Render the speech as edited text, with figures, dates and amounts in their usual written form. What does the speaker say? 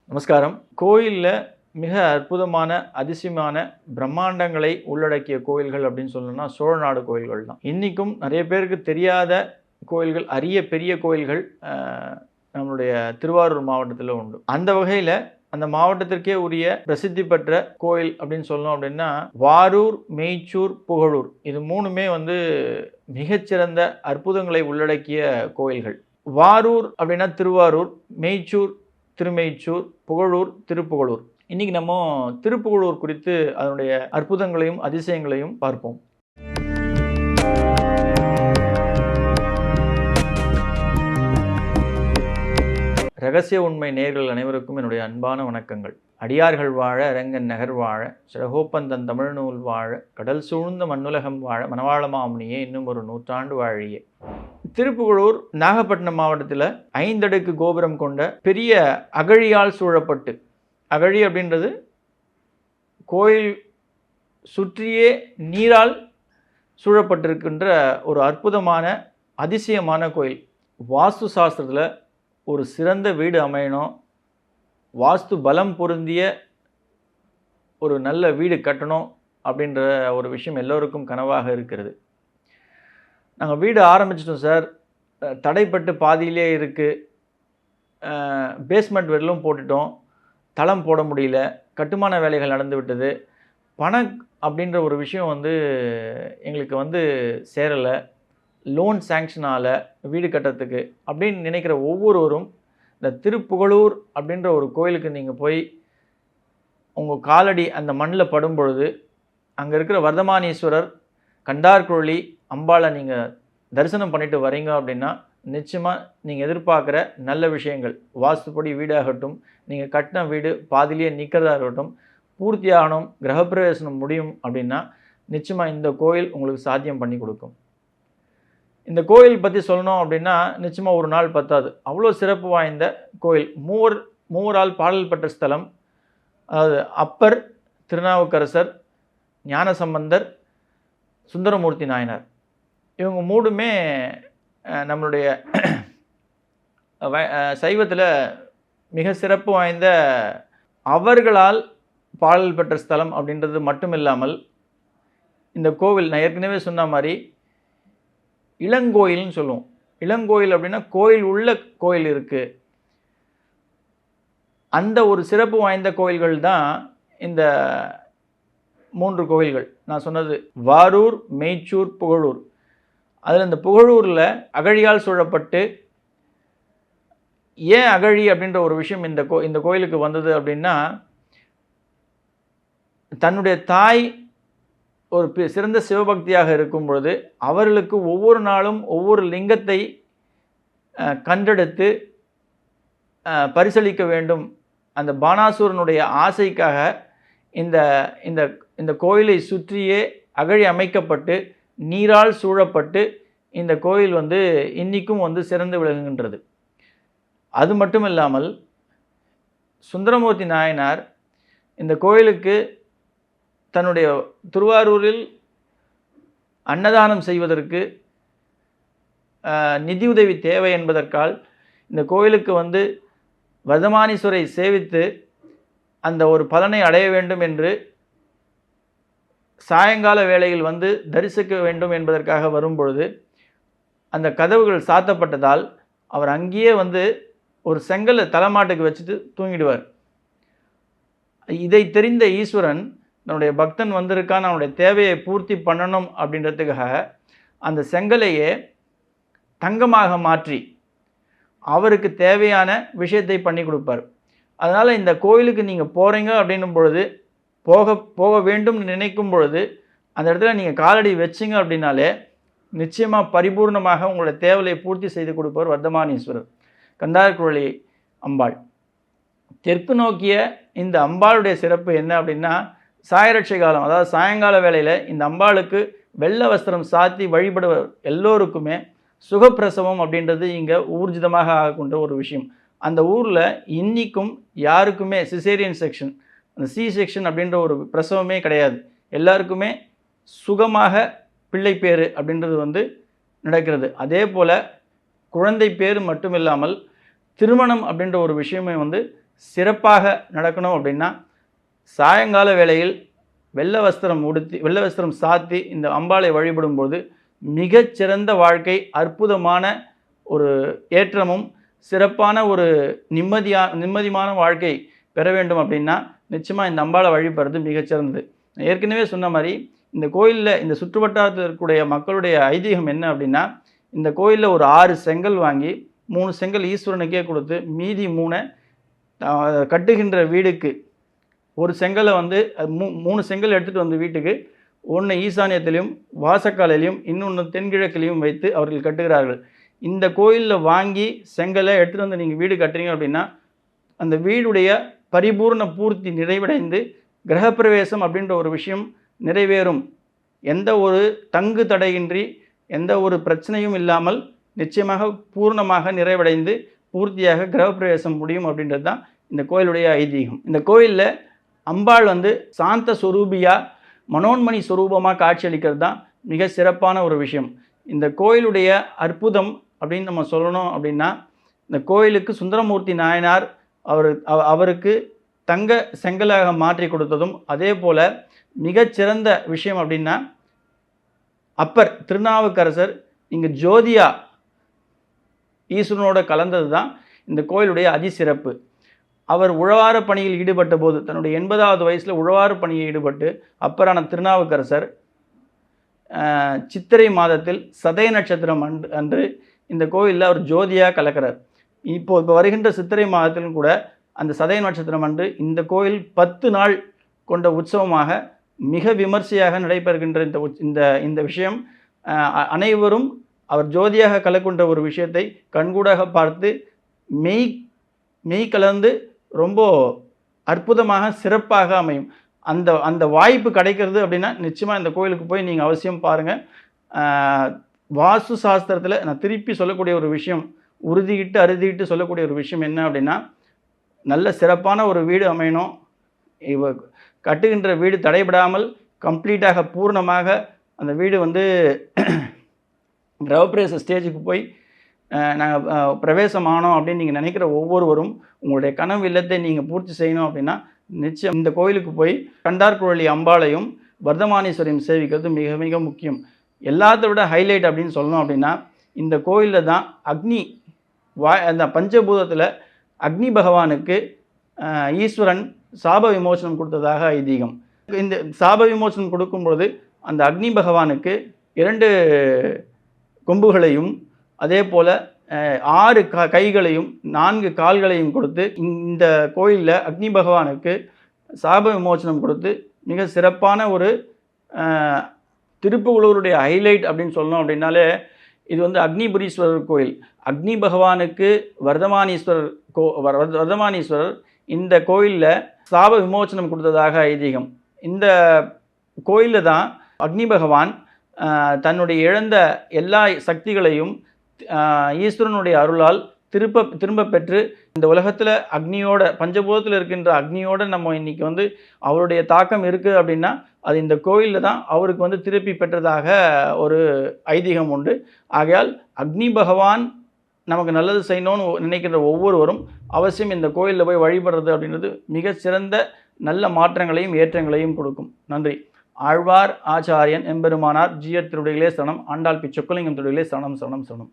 நமஸ்காரம். கோயிலில் மிக அற்புதமான அதிசயமான பிரம்மாண்டங்களை உள்ளடக்கிய கோயில்கள் அப்படின்னு சொல்லணும்னா சோழநாடு கோயில்கள் தான். இன்றைக்கும் நிறைய பேருக்கு தெரியாத கோயில்கள், அரிய பெரிய கோயில்கள் நம்மளுடைய திருவாரூர் மாவட்டத்தில் உண்டு. அந்த வகையில் அந்த மாவட்டத்திற்கே உரிய பிரசித்தி பெற்ற கோயில் அப்படின்னு சொல்லணும் அப்படின்னா வாரூர், மெய்ச்சூர், புகழூர், இது மூணுமே மிகச்சிறந்த அற்புதங்களை உள்ளடக்கிய கோயில்கள். வாரூர் அப்படின்னா திருவாரூர், மெய்ச்சூர் திருமெய்ச்சூர், புகழூர் திருப்புகழூர். இன்னைக்கு நம்ம திருப்புகழூர் குறித்து அதனுடைய அற்புதங்களையும் அதிசயங்களையும் பார்ப்போம். ரகசிய உண்மை நேயர்கள் அனைவருக்கும் என்னுடைய அன்பான வணக்கங்கள். அடியார்கள் வாழ, அரங்கன் நகர் வாழ, சிறகோப்பந்தன் தமிழ்நூல் வாழ, கடல் சூழ்ந்த மண்ணுலகம் வாழ, மணவாள மாமுனியே இன்னும் ஒரு நூற்றாண்டு வாழியே. திருப்புகழூர் நாகப்பட்டினம் மாவட்டத்தில் 5 அடுக்கு கோபுரம் கொண்ட பெரிய அகழியால் சூழப்பட்டு, அகழி அப்படின்றது கோயில் சுற்றியே நீரால் சூழப்பட்டிருக்கின்ற ஒரு அற்புதமான அதிசயமான கோயில். வாஸ்து சாஸ்திரத்தில் ஒரு சிறந்த வீடு அமையணும், வாஸ்து பலம் பொருந்திய ஒரு நல்ல வீடு கட்டணும் அப்படின்ற ஒரு விஷயம் எல்லோருக்கும் கனவாக இருக்கிறது. நாங்கள் வீடு ஆரம்பிச்சிட்டோம் சார், தடைப்பட்டு பாதியிலே இருக்குது, பேஸ்மெண்ட் வெல்லும் போட்டுட்டோம், தளம் போட முடியல, கட்டுமான வேலைகள் நடந்து விட்டது, பணம் அப்படின்ற ஒரு விஷயம் எங்களுக்கு சேரலை, லோன் சேங்ஷன் ஆகலை வீடு கட்டுறதுக்கு அப்படின்னு நினைக்கிற ஒவ்வொருவரும் இந்த திருப்புகழூர் அப்படின்ற ஒரு கோயிலுக்கு நீங்கள் போய் உங்கள் காலடி அந்த மண்ணில் படும் பொழுது அங்கே இருக்கிற வர்தமானீஸ்வரர், கண்டார்குழலி அம்பாளை நீங்கள் தரிசனம் பண்ணிட்டு வரீங்க அப்படின்னா நிச்சயமாக நீங்கள் எதிர்பார்க்குற நல்ல விஷயங்கள், வாஸ்துப்படி வீடாகட்டும், நீங்கள் கட்டின வீடு பாதிலேயே நிற்கிறதா இருக்கட்டும், பூர்த்தியாகணும், கிரகப்பிரவேசனம் முடியும் அப்படின்னா நிச்சயமாக இந்த கோயில் உங்களுக்கு சாத்தியம் பண்ணி கொடுக்கும். இந்த கோயில் பற்றி சொல்லணும் அப்படின்னா நிச்சயமாக ஒரு நாள் பத்தாது, அவ்வளோ சிறப்பு வாய்ந்த கோயில். மூவரால் பாடல் பெற்ற ஸ்தலம். அதாவது அப்பர், திருநாவுக்கரசர், ஞானசம்பந்தர், சுந்தரமூர்த்தி நாயனார், இவங்க மூணுமே நம்மளுடைய சைவத்தில் மிக சிறப்பு வாய்ந்த அவர்களால் பாடல் பெற்ற ஸ்தலம் அப்படின்றது மட்டும் இல்லாமல் இந்த கோவில் நான் ஏற்கனவே சொன்ன மாதிரி இளங்கோயில்னு சொல்லுவோம். இளங்கோயில் அப்படின்னா கோயில் உள்ள கோயில் இருக்குது. அந்த ஒரு சிறப்பு வாய்ந்த கோயில்கள் தான் இந்த 3 கோயில்கள் நான் சொன்னது, வாரூர், மெய்ச்சூர், புகழூர். அதில் இந்த புகழூரில் அகழியால் சூழப்பட்டு, ஏன் அகழி அப்படின்ற ஒரு விஷயம் இந்த கோயிலுக்கு வந்தது அப்படின்னா, தன்னுடைய தாய் ஒரு சிறந்த சிவபக்தியாக இருக்கும் பொழுது அவர்களுக்கு ஒவ்வொரு நாளும் ஒவ்வொரு லிங்கத்தை கண்டெடுத்து பரிசளிக்க வேண்டும், அந்த பானாசூரனுடைய ஆசைக்காக இந்த இந்த இந்த கோயிலை சுற்றியே அகழி அமைக்கப்பட்டு நீரால் சூழப்பட்டு இந்த கோயில் இன்றைக்கும் சிறந்து விளங்குகின்றது. அது மட்டும் இல்லாமல் சுந்தரமூர்த்தி நாயனார் இந்த கோயிலுக்கு தன்னுடைய திருவாரூரில் அன்னதானம் செய்வதற்கு நிதியுதவி தேவை என்பதற்கால் இந்த கோயிலுக்கு வர்தமானீஸ்வரை சேவித்து அந்த ஒரு பலனை அடைய வேண்டும் என்று சாயங்கால வேளையில் தரிசிக்க வேண்டும் என்பதற்காக வரும்பொழுது அந்த கதவுகள் சாத்தப்பட்டதால் அவர் அங்கேயே ஒரு செங்கலை தலைமாட்டுக்கு வச்சுட்டு தூங்கிடுவார். இதை தெரிந்த ஈஸ்வரன் நம்முடைய பக்தன் வந்திருக்கான், அவனுடைய தேவையை பூர்த்தி பண்ணணும் அப்படின்றதுக்காக அந்த செங்கலையே தங்கமாக மாற்றி அவருக்கு தேவையான விஷயத்தை பண்ணி கொடுப்பார். அதனால் இந்த கோயிலுக்கு நீங்கள் போகிறீங்க அப்படின்னும் பொழுது, போக வேண்டும் நினைக்கும் பொழுது அந்த இடத்துல நீங்கள் காலடி வச்சிங்க அப்படின்னாலே நிச்சயமாக பரிபூர்ணமாக உங்களுடைய தேவையை பூர்த்தி செய்து கொடுப்பவர் வர்தமானீஸ்வரர், கண்டார்குழலி அம்பாள். தெற்கு நோக்கிய இந்த அம்பாளுடைய சிறப்பு என்ன அப்படின்னா, சாயரட்சை காலம், அதாவது சாயங்கால வேளையில் இந்த அம்பாளுக்கு வெள்ளை வஸ்திரம் சாத்தி வழிபடுவர் எல்லோருக்குமே சுகப்பிரசவம் அப்படின்றது இங்கே ஊர்ஜிதமாக ஆகக்கூடிய ஒரு விஷயம். அந்த ஊரில் இன்றைக்கும் யாருக்குமே சிசேரியன் செக்ஷன், அந்த சி செக்ஷன் அப்படின்ற ஒரு பிரசவமே கிடையாது. எல்லாருக்குமே சுகமாக பிள்ளை பேர் அப்படின்றது நடக்கிறது. அதே போல் குழந்தை பேர் மட்டும் இல்லாமல் திருமணம் அப்படின்ற ஒரு விஷயமே சிறப்பாக நடக்கணும் அப்படின்னா சாயங்கால வேளையில் வெள்ளை வஸ்திரம் சாத்தி இந்த அம்பாளை வழிபடும்போது மிகச்சிறந்த வாழ்க்கை, அற்புதமான ஒரு ஏற்றமும் சிறப்பான ஒரு நிம்மதியான வாழ்க்கை பெற வேண்டும் அப்படின்னா நிச்சயமாக இந்த அம்பாளை வழிபடுறது மிகச்சிறந்தது. ஏற்கனவே சொன்ன மாதிரி இந்த கோயிலில் இந்த சுற்றுவட்டாரத்தில் இருக்கக்கூடிய மக்களுடைய ஐதீகம் என்ன அப்படின்னா, இந்த கோயிலில் ஒரு 6 செங்கல் வாங்கி 3 செங்கல் ஈஸ்வரனுக்கே கொடுத்து மீதி 3 கட்டுகின்ற வீடுக்கு ஒரு செங்கலை வந்து 3 செங்கல் எடுத்துகிட்டு வந்து வீட்டுக்கு ஒன்று ஈசானியத்திலையும் வாசக்காலையிலையும் இன்னொன்று தென்கிழக்கிலையும் வைத்து அவர்கள் கட்டுகிறார்கள். இந்த கோயிலில் வாங்கி செங்கலை எடுத்துகிட்டு வந்து நீங்கள் வீடு கட்டுறீங்க அப்படின்னா அந்த வீடுடைய பரிபூர்ண பூர்த்தி நிறைவடைந்து கிரகப்பிரவேசம் அப்படின்ற ஒரு விஷயம் நிறைவேறும். எந்த ஒரு தங்கு தடையின்றி எந்த ஒரு பிரச்சனையும் இல்லாமல் நிச்சயமாக பூர்ணமாக நிறைவடைந்து பூர்த்தியாக கிரகப்பிரவேசம் முடியும் அப்படின்றது தான் இந்த கோயிலுடைய ஐதீகம். இந்த கோயிலில் அம்பாள் வந்து சாந்த சொரூபியா மனோன்மணி சொரூபமாக காட்சியளிக்கிறது தான் மிக சிறப்பான ஒரு விஷயம். இந்த கோயிலுடைய அற்புதம் அப்படின்னு நம்ம சொல்லணும் அப்படின்னா, இந்த கோயிலுக்கு சுந்தரமூர்த்தி நாயனார் அவருக்கு தங்க செங்கலாக மாற்றி கொடுத்ததும், அதே போல் மிகச்சிறந்த விஷயம் அப்படின்னா அப்பர் திருநாவுக்கரசர் இங்கே ஜோதியா ஈஸ்வரனோட கலந்தது தான் இந்த கோயிலுடைய அதிசிறப்பு. அவர் உழவார பணியில் ஈடுபட்ட போது தன்னுடைய 80வது வயசில் உழவார பணியை ஈடுபட்டு அப்பரான திருநாவுக்கரசர் சித்திரை மாதத்தில் சதய நட்சத்திரம் அன்று இந்த கோயிலில் அவர் ஜோதியாக கலக்கிறார். இப்போ வருகின்ற சித்திரை மாதத்திலும் கூட அந்த சதய நட்சத்திரம் அன்று இந்த கோயில் 10 நாள் கொண்ட உற்சவமாக மிக விமர்சையாக நடைபெறுகின்ற இந்த விஷயம் அனைவரும் அவர் ஜோதியாக கலக்கின்ற ஒரு விஷயத்தை கண்கூடாக பார்த்து மெய் கலந்து ரொம்ப அற்புதமாக சிறப்பாக அமையும். அந்த வாய்ப்பு கிடைக்கிறது அப்படின்னா நிச்சயமாக இந்த கோயிலுக்கு போய் நீங்கள் அவசியம் பாருங்கள். வாஸ்து சாஸ்திரத்தில் நான் திருப்பி சொல்லக்கூடிய ஒரு விஷயம், அறுதிட்டு சொல்லக்கூடிய ஒரு விஷயம் என்ன அப்படின்னா, நல்ல சிறப்பான ஒரு வீடு அமையணும். கட்டுகின்ற வீடு தடைபடாமல் கம்ப்ளீட்டாக பூர்ணமாக அந்த வீடு வந்து கிரகப்பிரவேச ஸ்டேஜுக்கு போய் நாங்கள் பிரவேசம் ஆனோம் அப்படின்னு நீங்கள் நினைக்கிற ஒவ்வொருவரும் உங்களுடைய கனவு இல்லத்தை நீங்கள் பூர்த்தி செய்யணும் அப்படின்னா நிச்சயம் இந்த கோயிலுக்கு போய் கண்டார்குழலி அம்பாளையும் வர்தமானீஸ்வரியும் சேவிக்கிறது மிக மிக முக்கியம். எல்லாத்த விட ஹைலைட் அப்படின்னு சொல்லணும் அப்படின்னா இந்த கோயிலில் தான் அந்த பஞ்சபூதத்தில் அக்னி பகவானுக்கு ஈஸ்வரன் சாப விமோசனம் கொடுத்ததாக ஐதீகம். இந்த சாப விமோசனம் கொடுக்கும்பொழுது அந்த அக்னி பகவானுக்கு 2 கொம்புகளையும் அதே போல் 6 கைகளையும் 4 கால்களையும் கொடுத்து இந்த கோயிலில் அக்னி பகவானுக்கு சாப விமோசனம் கொடுத்து மிக சிறப்பான ஒரு திருப்புகலூருடைய ஹைலைட் அப்படின்னு சொல்லணும் அப்படின்னாலே இது வந்து அக்னிபுரீஸ்வரர் கோயில். அக்னி பகவானுக்கு வர்தமானீஸ்வரர் இந்த கோயிலில் சாப விமோசனம் கொடுத்ததாக ஐதீகம். இந்த கோயிலில் தான் அக்னி பகவான் தன்னுடைய இழந்த எல்லா சக்திகளையும் ஈஸ்வரனுடைய அருளால் திரும்ப பெற்று இந்த உலகத்தில் அக்னியோட பஞ்சபூதத்தில் இருக்கின்ற அக்னியோட நம்ம இன்றைக்கி வந்து அவருடைய தாக்கம் இருக்குது அப்படின்னா அது இந்த கோயிலில் தான் அவருக்கு வந்து திருப்பி பெற்றதாக ஒரு ஐதீகம் உண்டு. ஆகையால் அக்னி பகவான் நமக்கு நல்லது செய்யணும்னு நினைக்கின்ற ஒவ்வொருவரும் அவசியம் இந்த கோயிலில் போய் வழிபடுறது அப்படின்றது மிக சிறந்த நல்ல மாற்றங்களையும் ஏற்றங்களையும் கொடுக்கும். நன்றி. ஆழ்வார் ஆச்சாரியன் எம்பெருமானார் ஜீயர் திருடிகளே சரணம். ஆண்டாள் பி சொக்கலிங்கம் திருடிகளே சரணம் சரணம் சரணம்.